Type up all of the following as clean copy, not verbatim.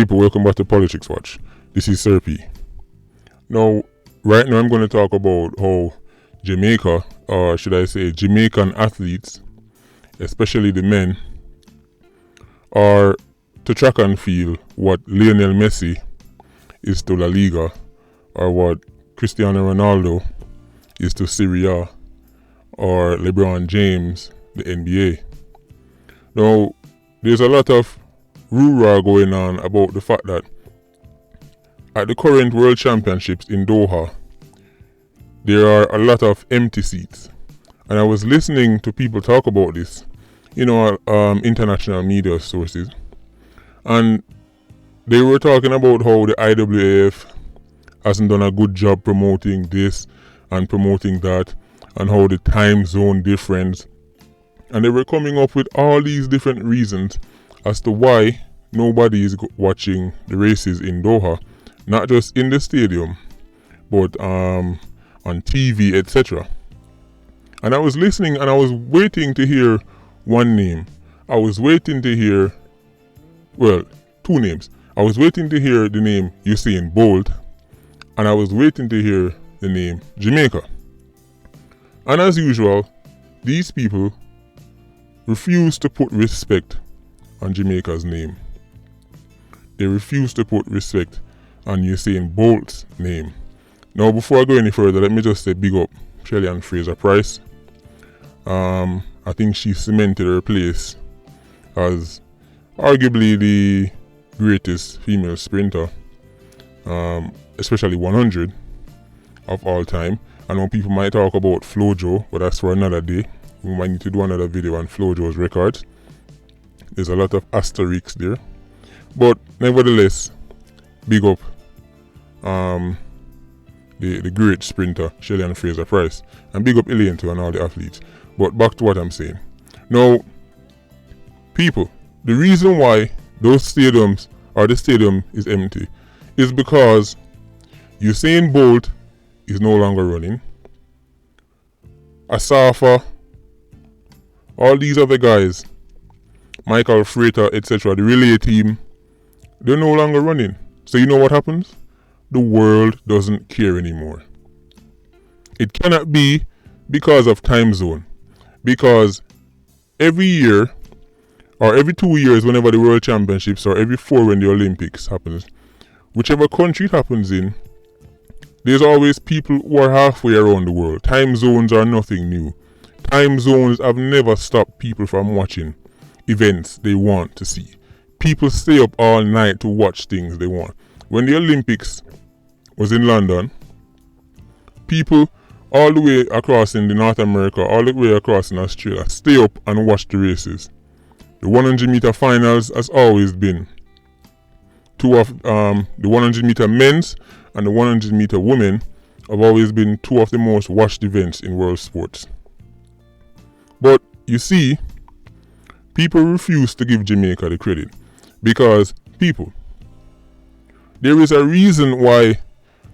People, welcome back to Politics Watch. This is Sir P. Now, right now I'm going to talk about how Jamaica, or should I say Jamaican athletes, especially the men, are to track and field what Lionel Messi is to La Liga, or what Cristiano Ronaldo is to Serie A, or LeBron James, the NBA. Now, there's a lot of hoorah going on about the fact that at the current World Championships in Doha, there are a lot of empty seats. And I was listening to people talk about this, international media sources. And they were talking about how the IAAF hasn't done a good job promoting this and promoting that, and how the time zone difference. And they were coming up with all these different reasons as to why nobody is watching the races in Doha, not just in the stadium, but on TV, etc. And I was listening and I was waiting to hear one name. I was waiting to hear, two names. I was waiting to hear the name Usain Bolt, and I was waiting to hear the name Jamaica. And as usual, these people refuse to put respect on Jamaica's name. They refuse to put respect on Usain Bolt's name. Now, before I go any further, let me just say big up Shelly-Ann Fraser-Pryce. I think she cemented her place as arguably the greatest female sprinter, especially 100 of all time. I know people might talk about Flojo, but that's for another day. We might need to do another video on Flojo's records. There's a lot of asterisks there. But nevertheless, big up the great sprinter, Shelly-Ann Fraser-Pryce. And big up Elaine too and all the athletes. But back to what I'm saying. Now, people, the reason why those stadiums or the stadium is empty is because Usain Bolt is no longer running. Asafa, all these other guys, Michael Frater, etc., the relay team, they're no longer running. So you know what happens? The world doesn't care anymore. It cannot be because of time zone. Because every year, or every 2 years whenever the World Championships, or every 4 when the Olympics happens, whichever country it happens in, there's always people who are halfway around the world. Time zones are nothing new. Time zones have never stopped people from watching events they want to see. People stay up all night to watch things they want. When the Olympics was in London, people all the way across in the North America, all the way across in Australia, stay up and watch the races. The 100 meter finals has always been two of the 100 meter men's and the 100 meter women have always been two of the most watched events in world sports. But you see, people refuse to give Jamaica the credit because people, there is a reason why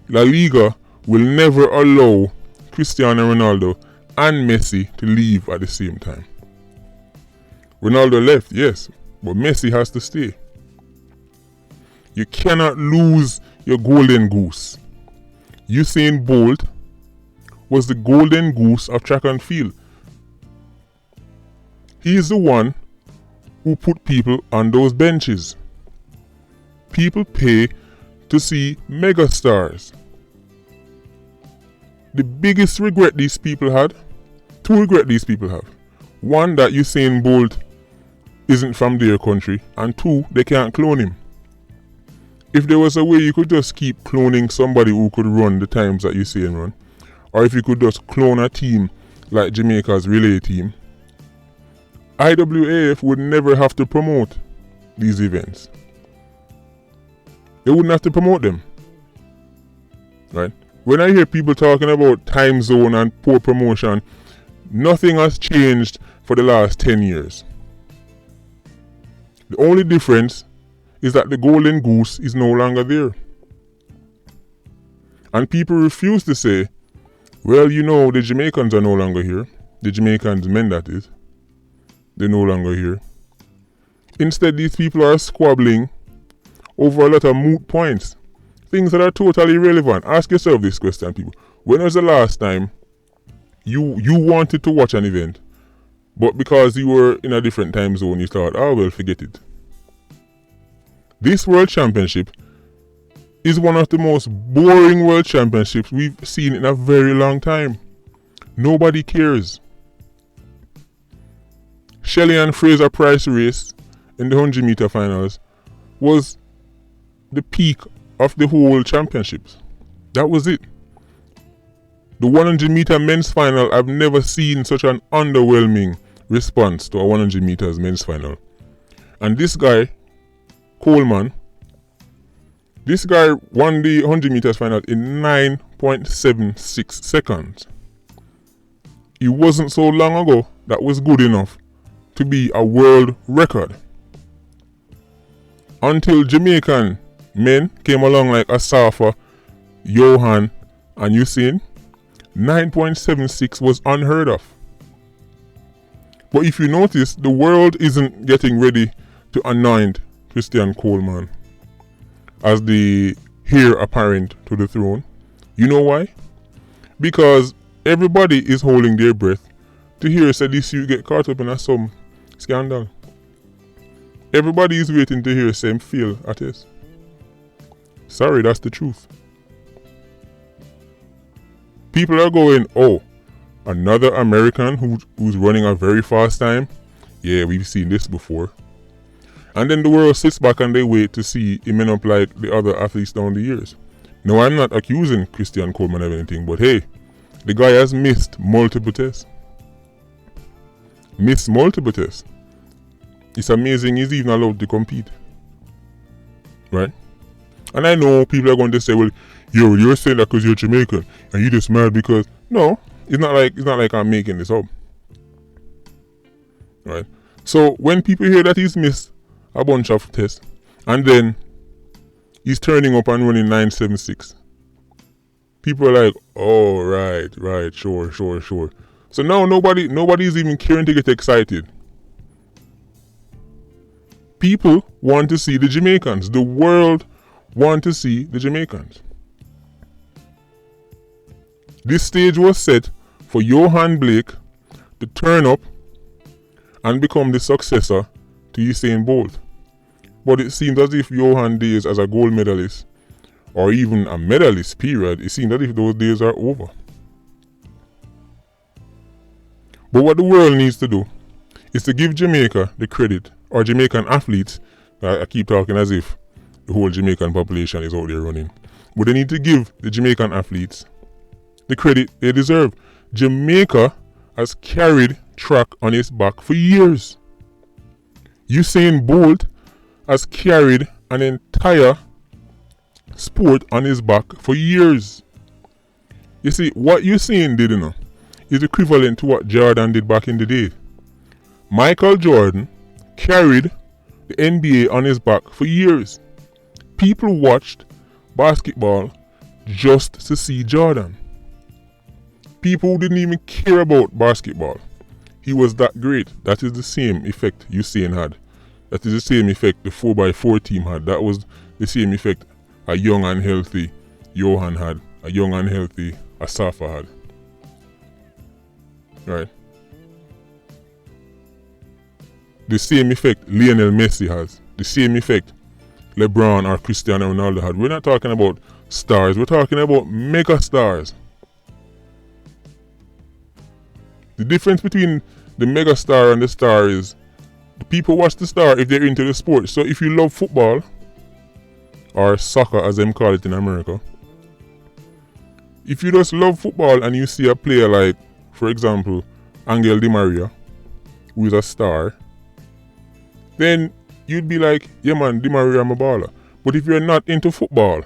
La Liga will never allow Cristiano Ronaldo and Messi to leave at the same time. Ronaldo left, yes, but Messi has to stay. You cannot lose your golden goose. Usain Bolt was the golden goose of track and field. He is the one who put people on those benches. People pay to see megastars. The biggest regret these people had, two regrets these people have. One, that Usain Bolt isn't from their country, and two, they can't clone him. If there was a way you could just keep cloning somebody who could run the times that Usain run, or if you could just clone a team like Jamaica's relay team, IAAF would never have to promote these events. They wouldn't have to promote them. Right? When I hear people talking about time zone and poor promotion, nothing has changed for the last 10 years. The only difference is that the golden goose is no longer there. And people refuse to say, well, the Jamaicans are no longer here. The Jamaicans men, that is. They're no longer here. Instead, these people are squabbling over a lot of moot points. Things that are totally irrelevant. Ask yourself this question, people. When was the last time you wanted to watch an event, but because you were in a different time zone, you thought, oh well, forget it. This World Championship is one of the most boring World Championships we've seen in a very long time. Nobody cares. Shelly and Fraser Price race in the 100 meter finals was the peak of the whole championships. That was it. The 100 meter men's final, I've never seen such an underwhelming response to a 100 meters men's final. And this guy, Coleman, won the 100 meters final in 9.76 seconds. It wasn't so long ago that was good enough to be a world record. Until Jamaican men came along like Asafa, Johan and Usain, 9.76 was unheard of. But if you notice, the world isn't getting ready to anoint Christian Coleman as the heir apparent to the throne. You know why? Because everybody is holding their breath to hear this you get caught up in some scandal. Everybody is waiting to hear same feel at this. Sorry, that's the truth. People are going, oh, another American who's running a very fast time? Yeah, we've seen this before. And then the world sits back and they wait to see him end up like the other athletes down the years. No, I'm not accusing Christian Coleman of anything, but hey, the guy has missed multiple tests. It's amazing he's even allowed to compete. Right? And I know people are going to say, well, you're saying that because you're Jamaican and you just mad because... No, it's not like I'm making this up. Right? So when people hear that he's missed a bunch of tests and then he's turning up and running 9.76, people are like, oh, right, sure. So now nobody's even caring to get excited. People want to see the Jamaicans. The world want to see the Jamaicans. This stage was set for Yohan Blake to turn up and become the successor to Usain Bolt. But it seems as if Yohan days as a gold medalist, or even a medalist period, it seems as if those days are over. But what the world needs to do is to give Jamaica the credit, or Jamaican athletes, I keep talking as if the whole Jamaican population is out there running, but they need to give the Jamaican athletes the credit they deserve. Jamaica has carried track on its back for years. Usain Bolt has carried an entire sport on his back for years. You see, what Usain did, is equivalent to what Jordan did back in the day. Michael Jordan carried the NBA on his back for years. People watched basketball just to see Jordan. People who didn't even care about basketball. He was that great. That is the same effect Usain had. That is the same effect the 4x4 team had. That was the same effect a young and healthy Johan had. A young and healthy Asafa had. Right? The same effect Lionel Messi has. The same effect LeBron or Cristiano Ronaldo had. We're not talking about stars. We're talking about mega stars. The difference between the mega star and the star is the people watch the star if they're into the sport. So if you love football, or soccer as them call it in America, if you just love football and you see a player like, for example, Angel Di Maria, who is a star, then you'd be like, yeah man, Di Maria, I'm a baller. But if you're not into football,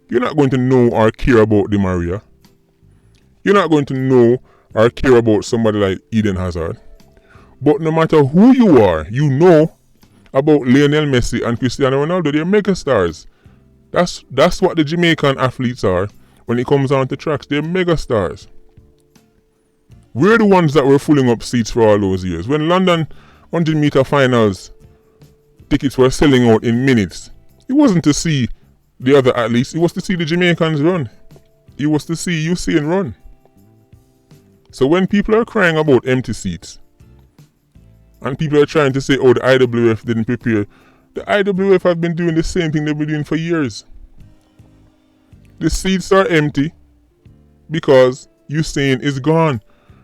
you're not going to know or care about Di Maria. You're not going to know or care about somebody like Eden Hazard. But no matter who you are, you know about Lionel Messi and Cristiano Ronaldo. They're mega stars. That's what the Jamaican athletes are when it comes down to tracks. They're mega stars. We're the ones that were filling up seats for all those years. When London 100 meter finals tickets were selling out in minutes. It wasn't to see the other athletes, it was to see the Jamaicans run. It was to see Usain run. So when people are crying about empty seats, and people are trying to say, oh, the IWF didn't prepare, the IWF have been doing the same thing they've been doing for years. The seats are empty because Usain is gone.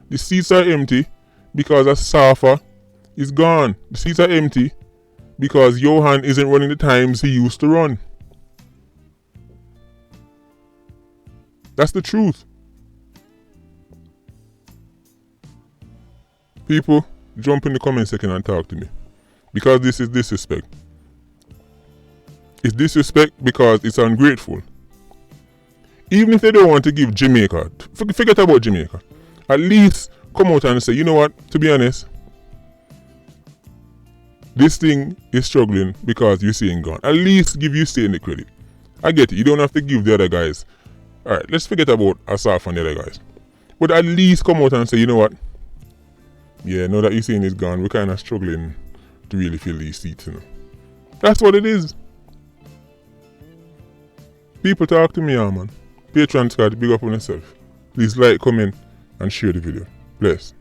The seats are empty because Asafa is gone. The seats are empty because Johan isn't running the times he used to run. That's the truth. People, jump in the comment section and talk to me. Because this is disrespect. It's disrespect because it's ungrateful. Even if they don't want to give Jamaica, forget about Jamaica. At least come out and say, you know what, to be honest, this thing is struggling because Usain gone. At least give Usain the credit. I get it, you don't have to give the other guys. Alright, let's forget about Asaf and the other guys. But at least come out and say, you know what, yeah, now that Usain is gone, we're kind of struggling to really fill these seats, you know. That's what it is. People talk to me, man. Patreon Scott, big up on yourself. Please like, comment, and share the video. Bless.